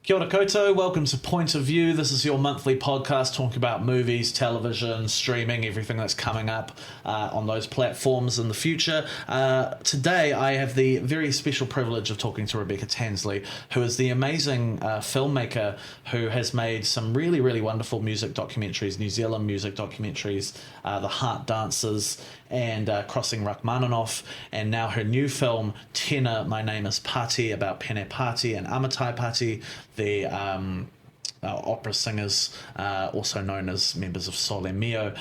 Kia ora koutou, welcome to Point of View. This is your monthly podcast talking about movies, television, streaming, everything that's coming up on those platforms in the future. Today I have the very special privilege of talking to Rebecca Tansley, who is the amazing filmmaker who has made some really, really wonderful music documentaries, New Zealand music documentaries, The Heart Dancers and Crossing Rachmaninoff, and now her new film, Tenor, Name Is Pati, about Pene Pati and Pati, the opera singers, also known as members of Sole Mio.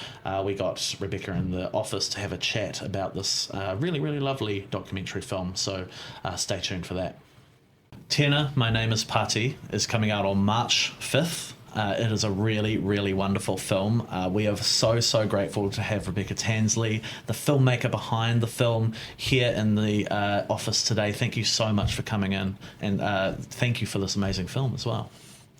We got Rebecca in the office to have a chat about this really, really lovely documentary film, so stay tuned for that. Tenor, My Name Is Pati is coming out on March 5th. It is a really, really wonderful film. We are so grateful to have Rebecca Tansley, the filmmaker behind the film, here in the office today. Thank you so much for coming in, and thank you for this amazing film as well.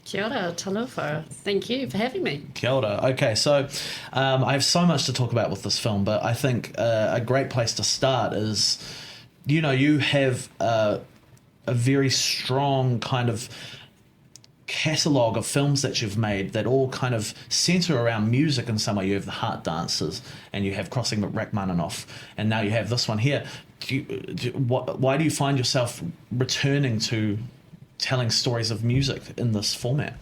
Kia ora, talofa. Thank you for having me. Kia ora. Okay, so I have so much to talk about with this film, but I think a great place to start is, you have a very strong kind of catalogue of films that you've made that all kind of centre around music in some way. You have The Heart Dancers, and you have Crossing Rachmaninoff, and now you have this one here. Why do you find yourself returning to telling stories of music in this format?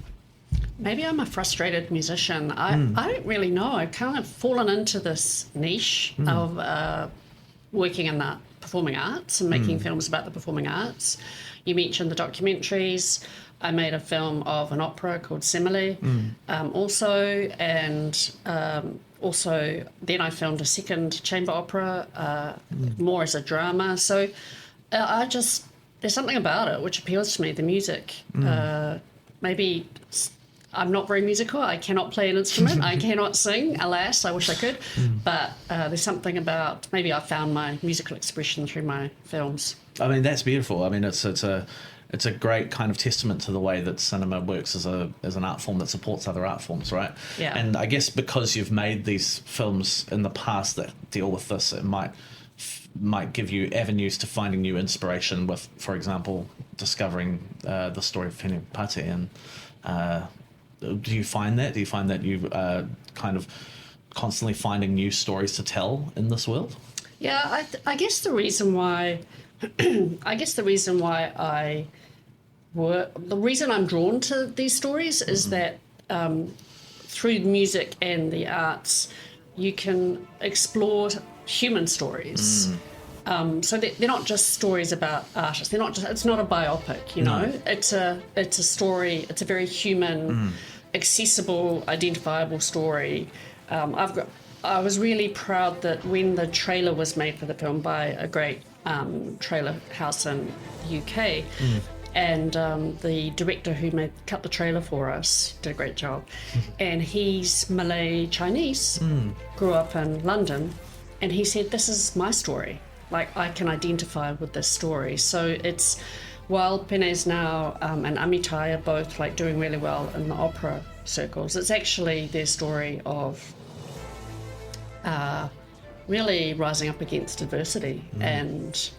Maybe I'm a frustrated musician. I don't really know. I've kind of fallen into this niche of working in the performing arts and making films about the performing arts. You mentioned the documentaries. I made a film of an opera called Simile also, and also then I filmed a second chamber opera, more as a drama. So there's something about it which appeals to me, the music. Maybe I'm not very musical. I cannot play an instrument. I cannot sing, alas. I wish I could. But there's something about, maybe I found my musical expression through my films. I mean, that's beautiful. I mean, it's a great kind of testament to the way that cinema works as an art form that supports other art forms, right? Yeah. And I guess because you've made these films in the past that deal with this, it might give you avenues to finding new inspiration with, for example, discovering the story of Pene Pati. And do you find that? Do you find that you kind of constantly finding new stories to tell in this world? Yeah, I guess the reason why the reason I'm drawn to these stories is that through music and the arts, you can explore human stories. So they're not just stories about artists. It's not a biopic, No. It's a story. It's a very human, accessible, identifiable story. I was really proud that when the trailer was made for the film by a great trailer house in the UK, and the director who cut the trailer for us did a great job. And he's Malay Chinese, grew up in London, and he said, "This is my story. Like, I can identify with this story." So it's, while Pene's now and Amitai are both like doing really well in the opera circles, it's actually their story of really rising up against adversity and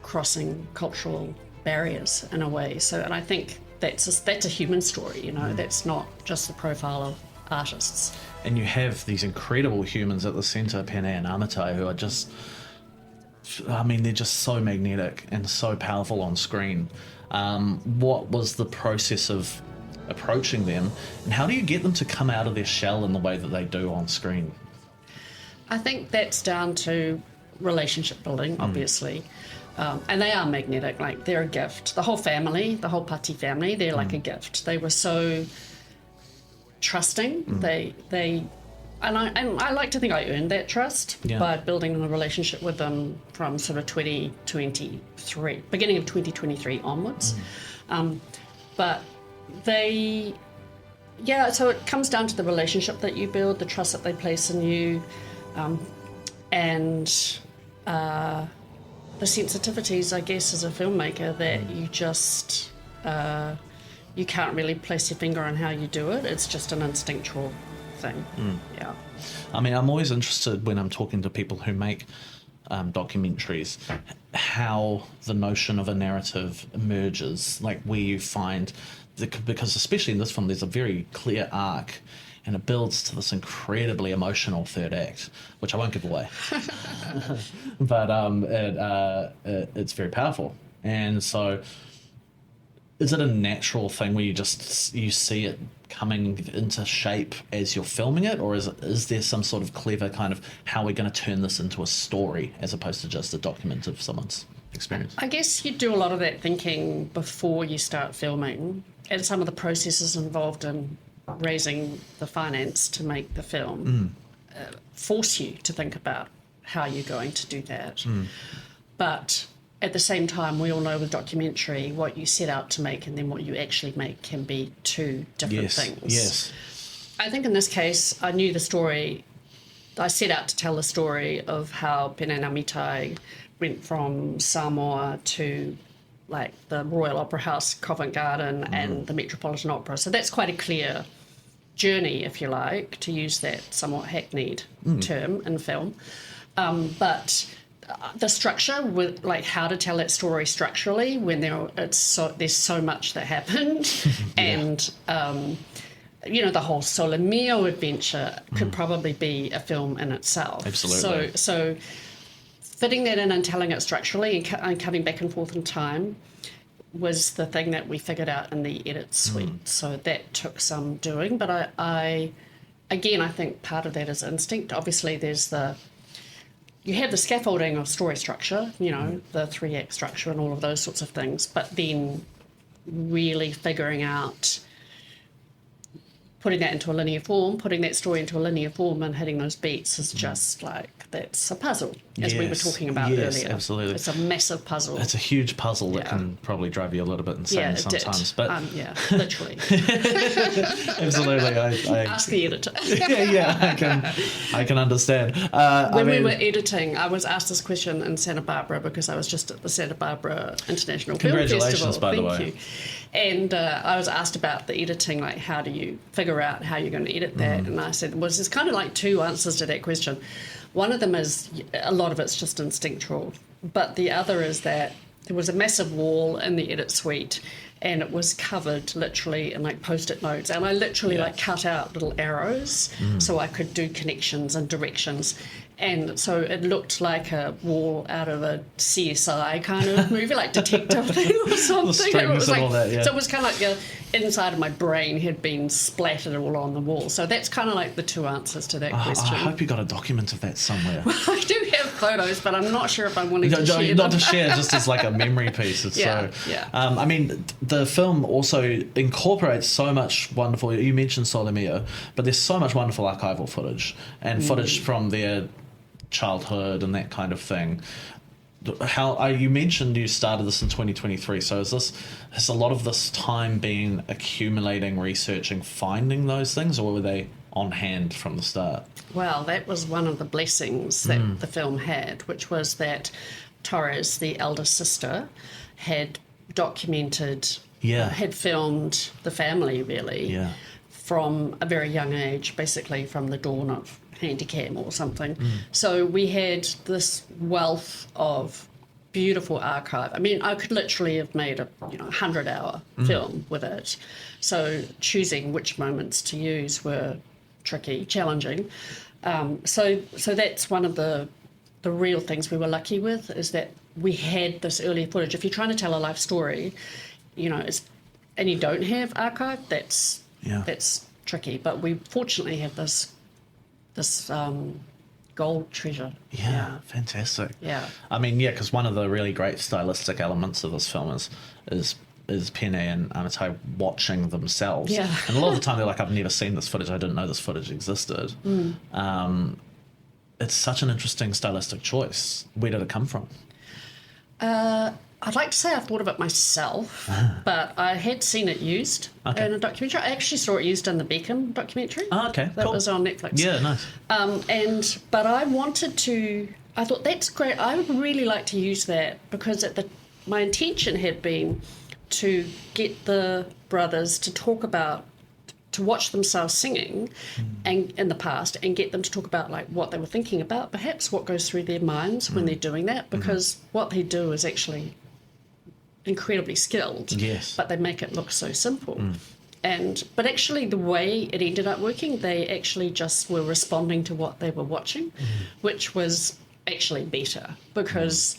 crossing cultural barriers in a way. So, and I think that's a human story, That's not just the profile of artists. And you have these incredible humans at the centre, Pene and Amitai, who are just, they're just so magnetic and so powerful on screen. What was the process of approaching them, and how do you get them to come out of their shell in the way that they do on screen? I think that's down to relationship building, obviously. And they are magnetic, like they're a gift. The whole family, the whole Pati family, they're like a gift. They were so trusting. I like to think I earned that trust by building a relationship with them from sort of 2023, beginning of 2023 onwards. But so it comes down to the relationship that you build, the trust that they place in you, and the sensitivities, I guess, as a filmmaker, that you just you can't really place your finger on how you do it. It's just an instinctual thing. Yeah. I mean, I'm always interested when I'm talking to people who make documentaries, how the notion of a narrative emerges, like where you find, because especially in this film, there's a very clear arc, and it builds to this incredibly emotional third act, which I won't give away. But it's very powerful. And so, is it a natural thing where you see it coming into shape as you're filming it, or is there some sort of clever kind of how we're going to turn this into a story as opposed to just a document of someone's experience? I guess you do a lot of that thinking before you start filming, and some of the processes involved in raising the finance to make the film force you to think about how you're going to do that. But at the same time, we all know with documentary, what you set out to make and then what you actually make can be two different things. Yes. I think in this case, I knew the story. I set out to tell the story of how Pene Pati went from Samoa to like the Royal Opera House, Covent Garden, and the Metropolitan Opera. So that's quite a clear journey, if you like, to use that somewhat hackneyed term in film. But the structure, with like how to tell that story structurally when there's so much that happened, and the whole Sole Mio adventure could probably be a film in itself. Absolutely. So fitting that in and telling it structurally and coming back and forth in time was the thing that we figured out in the edit suite. So that took some doing, but I think part of that is instinct. Obviously, you have the scaffolding of story structure, the 3-act structure and all of those sorts of things, but then really figuring out putting that into a linear form, putting that story into a linear form and hitting those beats is just like, that's a puzzle, as we were talking about earlier. Absolutely. It's a massive puzzle. It's a huge puzzle that can probably drive you a little bit insane sometimes. But literally. Absolutely. I Ask the editor. I can understand. When we were editing, I was asked this question in Santa Barbara because I was just at the Santa Barbara International Film Festival. Congratulations, by the way. Thank you. And I was asked about the editing, like how do you figure out how you're going to edit that? And I said, well, there's kind of like two answers to that question. One of them is a lot of it's just instinctual, but the other is that there was a massive wall in the edit suite and it was covered literally in like post-it notes, and I literally like cut out little arrows so I could do connections and directions. And so it looked like a wall out of a CSI kind of movie, like detective thing or something. It was like, all that, So it was kind of like inside of my brain had been splattered all on the wall. So that's kind of like the two answers to that question. I hope you got a document of that somewhere. Well, I do have photos, but I'm not sure if I'm wanting to share them. Not to share, just as like a memory piece. I mean, the film also incorporates so much wonderful, you mentioned Sole Mio, but there's so much wonderful archival footage and footage from their childhood and that kind of thing. You mentioned you started this in 2023, so has a lot of this time been accumulating, researching, finding those things, or were they on hand from the start? Well, that was one of the blessings that the film had, which was that Torres, the elder sister, had documented, had filmed the family really from a very young age, basically from the dawn of Handycam or something. So we had this wealth of beautiful archive. I mean, I could literally have made a 100-hour film with it. So choosing which moments to use were tricky, challenging. So that's one of the real things we were lucky with, is that we had this earlier footage. If you're trying to tell a life story, and you don't have archive, that's tricky. But we fortunately have this gold treasure. Yeah, fantastic. Yeah. I mean, because one of the really great stylistic elements of this film is Pene and Pati watching themselves. Yeah. And a lot of the time they're like, I've never seen this footage. I didn't know this footage existed. It's such an interesting stylistic choice. Where did it come from? I'd like to say I thought of it myself, but I had seen it used in a documentary. I actually saw it used in the Beacon documentary. Oh, okay, that was on Netflix. Yeah, nice. But I thought that's great. I would really like to use that because my intention had been to get the brothers to talk to watch themselves singing and in the past and get them to talk about like what they were thinking about, perhaps what goes through their minds when they're doing that, because what they do is actually incredibly skilled, Yes. but they make it look so simple. But actually the way it ended up working, they actually just were responding to what they were watching, which was actually better because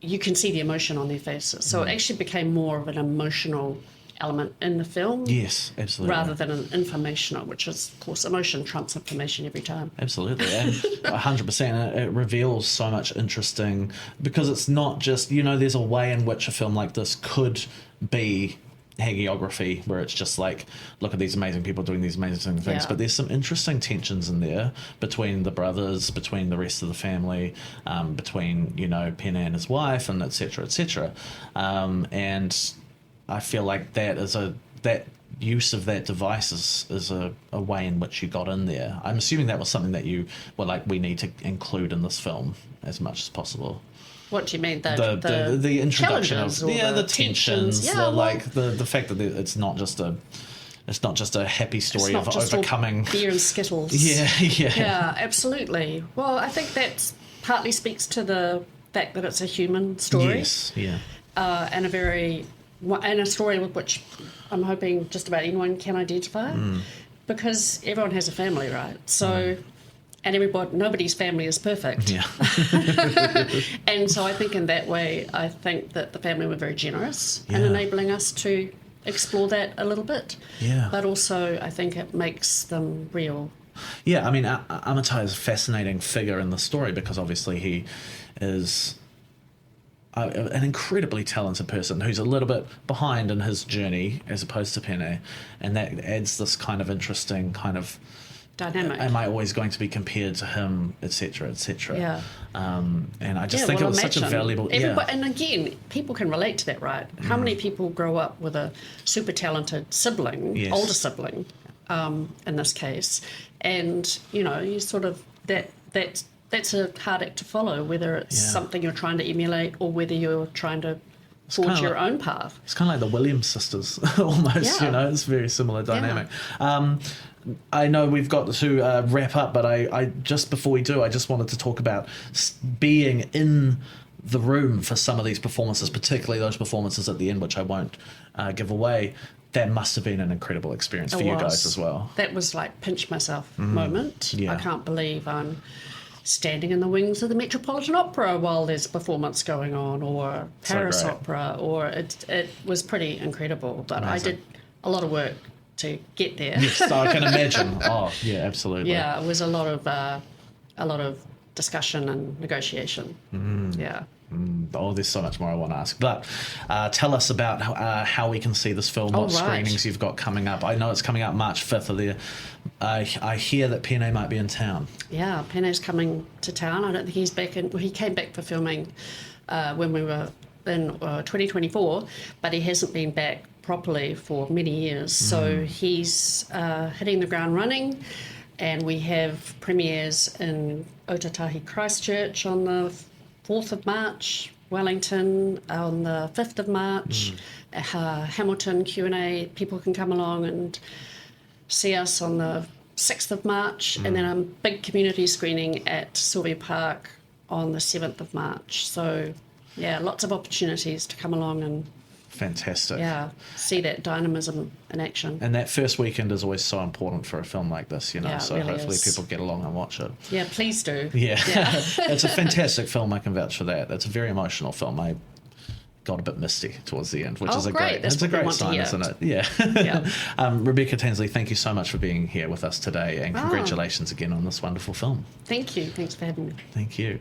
you can see the emotion on their faces. So it actually became more of an emotional element in the film. Yes, absolutely. Rather than an informational, which is, of course, emotion trumps information every time. Absolutely, and 100%. It reveals so much interesting, because it's not just, there's a way in which a film like this could be hagiography, where it's just like, look at these amazing people doing these amazing things, Yeah. but there's some interesting tensions in there between the brothers, between the rest of the family, between Pene and his wife, and etc. And I feel like that use of that device is a way in which you got in there. I'm assuming that was something that you were like, we need to include in this film as much as possible. What do you mean? The introduction of the tensions, Yeah, the fact that it's not just a happy story of just overcoming all beer and skittles. Yeah, absolutely. Well, I think that partly speaks to the fact that it's a human story. Yes, yeah. And a story with which I'm hoping just about anyone can identify, because everyone has a family, right? So, and nobody's family is perfect. Yeah. And so I think in that way, I think that the family were very generous in enabling us to explore that a little bit. Yeah. But also, I think it makes them real. Yeah, I mean, Amatai is a fascinating figure in the story, because obviously he is an incredibly talented person who's a little bit behind in his journey as opposed to Pene, and that adds this kind of interesting kind of dynamic. Am I always going to be compared to him, etc., etc.? Yeah. And I just think it was such a valuable. And again, people can relate to that, right? How many people grow up with a super talented sibling, Yes. older sibling, in this case, and you sort of that's a hard act to follow, whether it's something you're trying to emulate or whether you're trying to forge your own path. It's kind of like the Williams sisters, almost. Yeah. It's a very similar dynamic. I know we've got to wrap up, but I just before we do, I just wanted to talk about being in the room for some of these performances, particularly those performances at the end, which I won't give away. That must have been an incredible experience for you guys as well. That was like pinch myself moment. Yeah. I can't believe I'm standing in the wings of the Metropolitan Opera while there's a performance going on, or Paris Opera, or it was pretty incredible. But Amazing. I did a lot of work to get there. Yes, I can imagine. Oh, yeah, absolutely. Yeah, it was a lot of discussion and negotiation. Yeah. Oh, there's so much more I want to ask. But tell us about how we can see this film, what screenings you've got coming up. I know it's coming out March 5th. I hear that Pene might be in town. Yeah, Pene's coming to town. I don't think he's back in... Well, he came back for filming when we were in 2024, but he hasn't been back properly for many years. So he's hitting the ground running, and we have premieres in Otatahi Christchurch on the 4th of March, Wellington on the 5th of March, Hamilton Q&A. People can come along and see us on the 6th of March, and then a big community screening at Sylvia Park on the 7th of March. So, yeah, lots of opportunities to come along and Fantastic. see that dynamism in action. And that first weekend is always so important for a film like this, Yeah, so it really hopefully is. people get along and watch it. Yeah, please do. Yeah. It's a fantastic film, I can vouch for that. It's a very emotional film. I got a bit misty towards the end, which is a great. That's it's a what we great want to sign, hear. isn't it? Yeah. Yeah. Rebecca Tansley, thank you so much for being here with us today, and congratulations again on this wonderful film. Thank you. Thanks for having me. Thank you.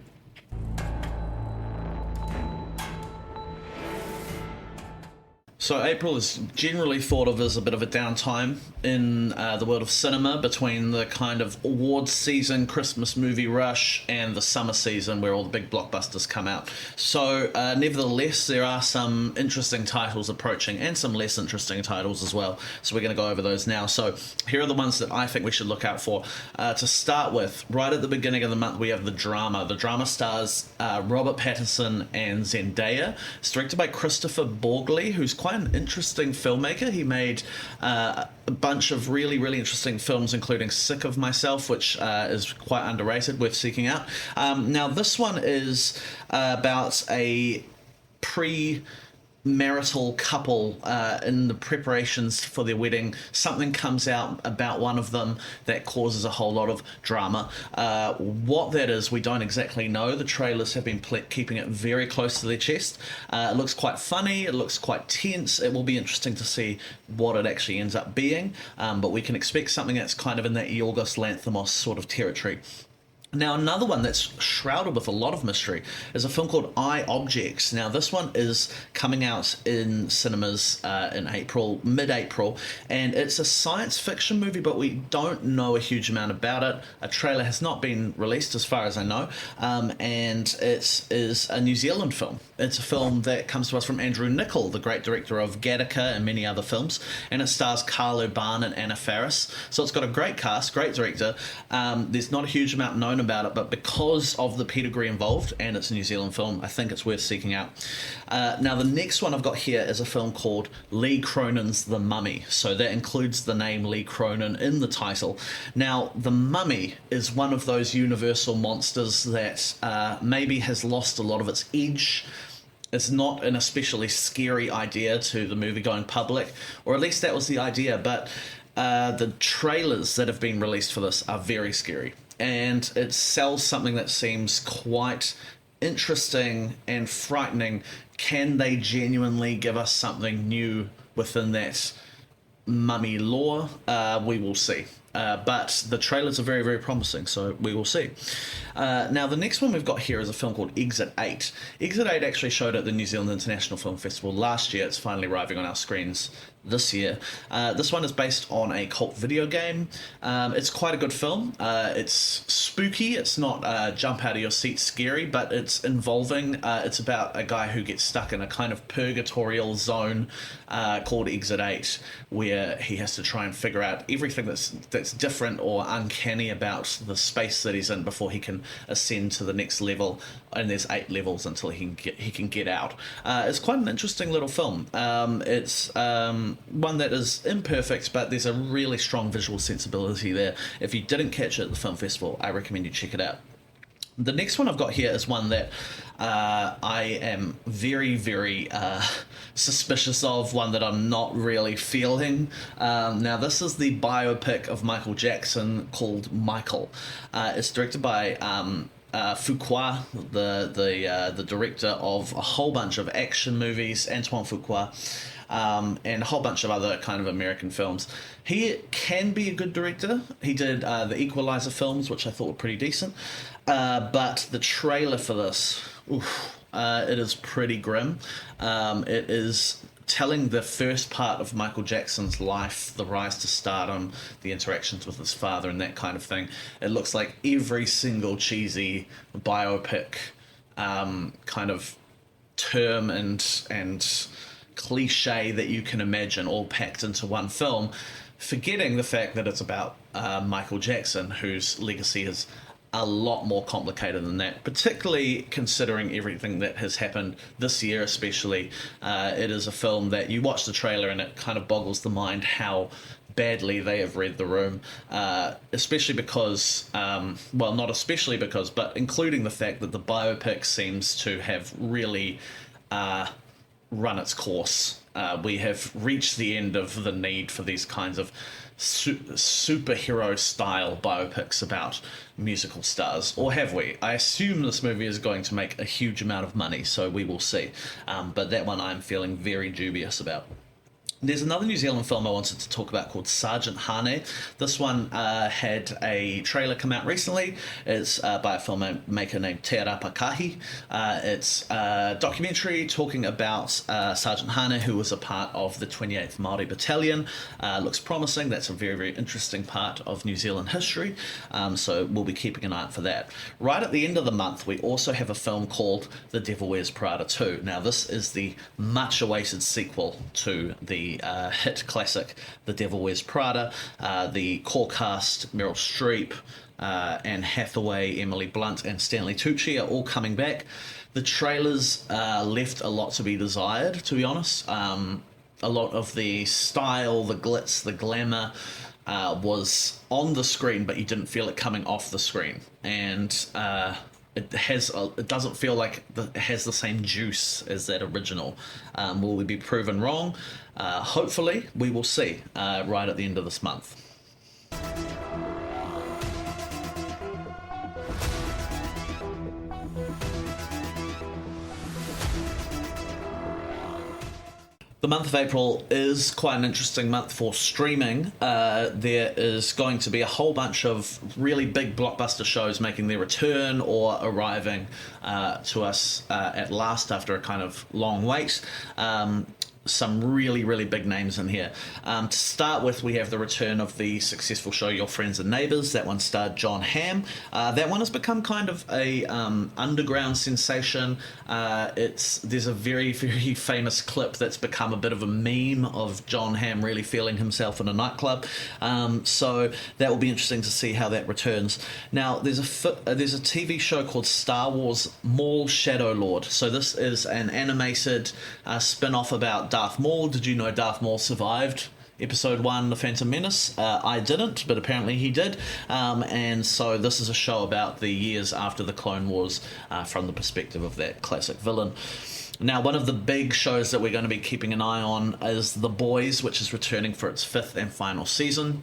So April is generally thought of as a bit of a downtime in the world of cinema, between the kind of awards season, Christmas movie rush, and the summer season where all the big blockbusters come out. So nevertheless, there are some interesting titles approaching, and some less interesting titles as well. So we're going to go over those now. So here are the ones that I think we should look out for. To start with, right at the beginning of the month, we have The Drama. The Drama stars Robert Pattinson and Zendaya. It's directed by Christopher Borgley, who's quite quite an interesting filmmaker. He made a bunch of really, really interesting films, including Sick of Myself, which is quite underrated, worth seeking out. Now, this one is about a marital couple in the preparations for their wedding. Something comes out about one of them that causes a whole lot of drama. What that is, we don't exactly know. The trailers have been keeping it very close to their chest. It looks quite funny, it looks quite tense. It will be interesting to see what it actually ends up being, but we can expect something that's kind of in that Yorgos Lanthimos sort of territory. Now, another one that's shrouded with a lot of mystery is a film called I, Objects. Now, this one is coming out in cinemas in April, mid-April, and it's a science fiction movie, but we don't know a huge amount about it. A trailer has not been released, as far as I know, and it is a New Zealand film. It's a film that comes to us from Andrew Niccol, the great director of Gattaca and many other films, and it stars Carl Urban and Anna Faris. So it's got a great cast, great director. There's not a huge amount known about it, but because of the pedigree involved, and it's a New Zealand film, I think it's worth seeking out. Now, the next one I've got here is a film called Lee Cronin's The Mummy. So that includes the name Lee Cronin in the title. Now, The Mummy is one of those universal monsters that maybe has lost a lot of its edge. It's not an especially scary idea to the movie-going public, or at least that was the idea, but the trailers that have been released for this are very scary. And it sells something that seems quite interesting and frightening. Can they genuinely give us something new within that mummy lore? We will see. But the trailers are very, very promising, so we will see. Now, the next one we've got here is a film called Exit 8. Exit 8 actually showed at the New Zealand International Film Festival last year. It's finally arriving on our screens this year. This one is based on a cult video game. It's quite a good film. It's spooky. It's not jump out of your seat scary, but it's involving. It's about a guy who gets stuck in a kind of purgatorial zone called Exit 8, where he has to try and figure out everything that's different or uncanny about the space that he's in before he can ascend to the next level. And there's 8 levels until he can get out. It's quite an interesting little film. It's one that is imperfect, but there's a really strong visual sensibility there. If you didn't catch it at the film festival, I recommend you check it out. The next one I've got here is one that I am very, very suspicious of, one that I'm not really feeling. Now, this is the biopic of Michael Jackson called Michael. It's directed by Fuqua, the director of a whole bunch of action movies, Antoine Fuqua, and a whole bunch of other kind of American films. He can be a good director. He did the Equalizer films, which I thought were pretty decent. But the trailer for this, it is pretty grim. It is telling the first part of Michael Jackson's life, the rise to stardom, the interactions with his father and that kind of thing. It looks like every single cheesy biopic kind of term and cliche that you can imagine all packed into one film, forgetting the fact that it's about Michael Jackson, whose legacy is a lot more complicated than that, particularly considering everything that has happened this year especially. It is a film that you watch the trailer and it kind of boggles the mind how badly they have read the room, especially because, well, not especially because, but including the fact that the biopic seems to have really run its course. We have reached the end of the need for these kinds of superhero style biopics about musical stars, or have we? I assume this movie is going to make a huge amount of money, so we will see, but that one I'm feeling very dubious about. There's another New Zealand film I wanted to talk about called Sergeant Hane. This one had a trailer come out recently. It's by a filmmaker named Te Arapakahi. It's a documentary talking about Sergeant Hane, who was a part of the 28th Māori Battalion. Looks promising. That's a very, very interesting part of New Zealand history. So we'll be keeping an eye out for that. Right at the end of the month, we also have a film called The Devil Wears Prada 2. Now, this is the much-awaited sequel to the hit classic The Devil Wears Prada. The core cast, Meryl Streep, Anne Hathaway, Emily Blunt and Stanley Tucci are all coming back. The trailers left a lot to be desired, to be honest. a lot of the style, the glitz, the glamour was on the screen, but you didn't feel it coming off the screen. And it doesn't feel like it has the same juice as that original. Will we be proven wrong? Hopefully, we will see right at the end of this month. The month of April is quite an interesting month for streaming. There is going to be a whole bunch of really big blockbuster shows making their return or arriving to us at last after a kind of long wait. Some really, really big names in here. To start with, we have the return of the successful show Your Friends and Neighbours. That one starred John Hamm. That one has become kind of a underground sensation. There's a very, very famous clip that's become a bit of a meme of John Hamm really feeling himself in a nightclub. So that will be interesting to see how that returns. Now, there's a TV show called Star Wars Maul Shadow Lord. So this is an animated spin-off about Darth Maul. Did you know Darth Maul survived Episode 1, The Phantom Menace? I didn't, but apparently he did. And so this is a show about the years after the Clone Wars from the perspective of that classic villain. Now, one of the big shows that we're going to be keeping an eye on is The Boys, which is returning for its 5th and final season.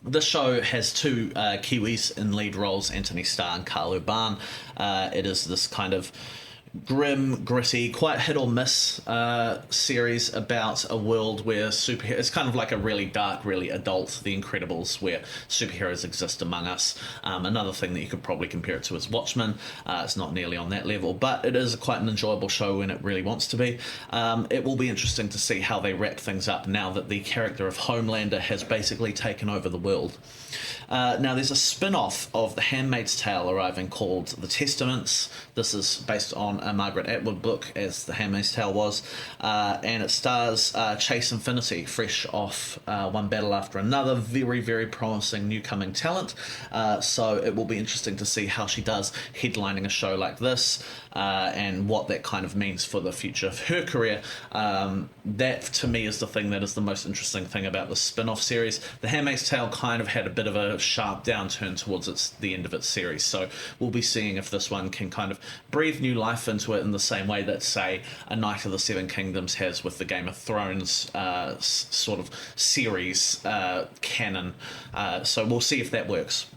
This show has two Kiwis in lead roles, Anthony Starr and Carl Urban. It is this kind of grim, gritty, quite hit or miss series about a world where superheroes... It's kind of like a really dark, really adult The Incredibles, where superheroes exist among us. Another thing that you could probably compare it to is Watchmen. It's not nearly on that level, but it is quite an enjoyable show when it really wants to be. It will be interesting to see how they wrap things up now that the character of Homelander has basically taken over the world. Now, there's a spin-off of The Handmaid's Tale arriving called The Testaments. This is based on a Margaret Atwood book, as The Handmaid's Tale was, and it stars Chase Infinity, fresh off One Battle After Another. Very, very promising new-coming talent, so it will be interesting to see how she does headlining a show like this, and what that kind of means for the future of her career. That, to me, is the thing that is the most interesting thing about the spin-off series. The Handmaid's Tale kind of had a bit of a sharp downturn towards the end of its series, so we'll be seeing if this one can kind of breathe new life into it in the same way that, say, A Knight of the Seven Kingdoms has with the Game of Thrones sort of series canon. So we'll see if that works.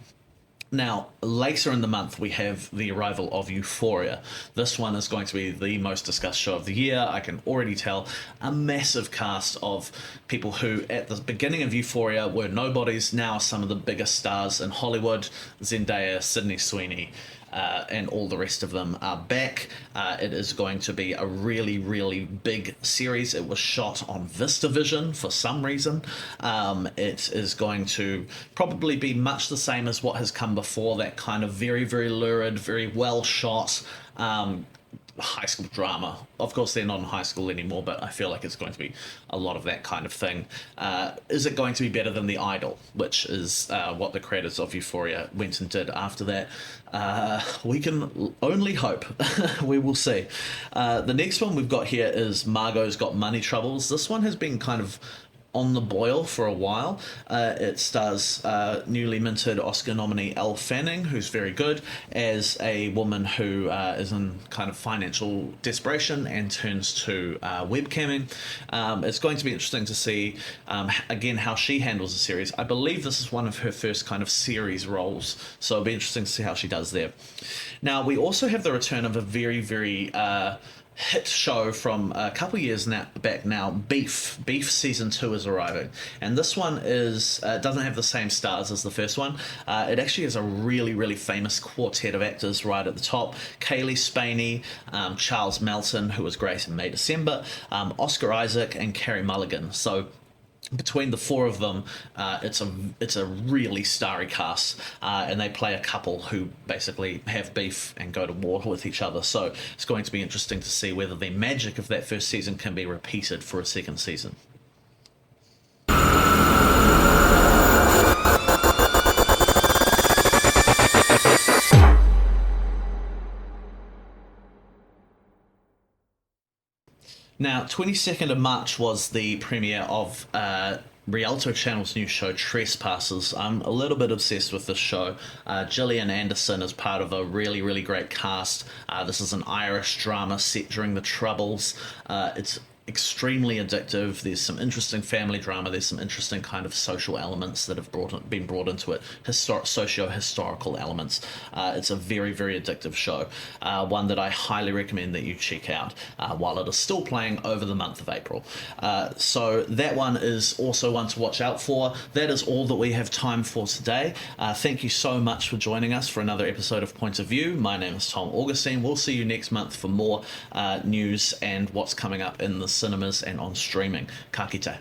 Now, later in the month, we have the arrival of Euphoria. This one is going to be the most discussed show of the year. I can already tell a massive cast of people who, at the beginning of Euphoria, were nobodies, now some of the biggest stars in Hollywood. Zendaya, Sydney Sweeney, and all the rest of them are back. It is going to be a really, really big series. It was shot on VistaVision for some reason. It is going to probably be much the same as what has come before, that kind of very, very lurid, very well shot high school drama. Of course, they're not in high school anymore, but I feel like it's going to be a lot of that kind of thing. Is it going to be better than The Idol, which is what the creators of Euphoria went and did after that? We can only hope. We will see. The next one we've got here is Margot's Got Money Troubles. This one has been kind of on the boil for a while. It stars newly minted Oscar nominee Elle Fanning, who's very good, as a woman who is in kind of financial desperation and turns to webcamming. It's going to be interesting to see, again, how she handles the series. I believe this is one of her first kind of series roles, so it'll be interesting to see how she does there. Now, we also have the return of a very, very hit show from a couple years back now, Beef. Beef season 2 is arriving, and this one is doesn't have the same stars as the first one. It actually has a really, really famous quartet of actors right at the top: Kaylee Spaney, Charles Melton, who was great in May December, Oscar Isaac, and Carey Mulligan. So between the four of them, it's a really starry cast, and they play a couple who basically have beef and go to war with each other. So it's going to be interesting to see whether the magic of that first season can be repeated for a second season. Now, 22nd of March was the premiere of Rialto Channel's new show, Trespassers. I'm a little bit obsessed with this show. Gillian Anderson is part of a really, really great cast. This is an Irish drama set during the Troubles. It's extremely addictive. There's some interesting family drama. There's some interesting kind of social elements that have been brought into it. Socio-historical elements. It's a very, very addictive show. One that I highly recommend that you check out while it is still playing over the month of April. So that one is also one to watch out for. That is all that we have time for today. Thank you so much for joining us for another episode of Point of View. My name is Tom Augustine. We'll see you next month for more news and what's coming up in the cinemas and on streaming. Ka kite.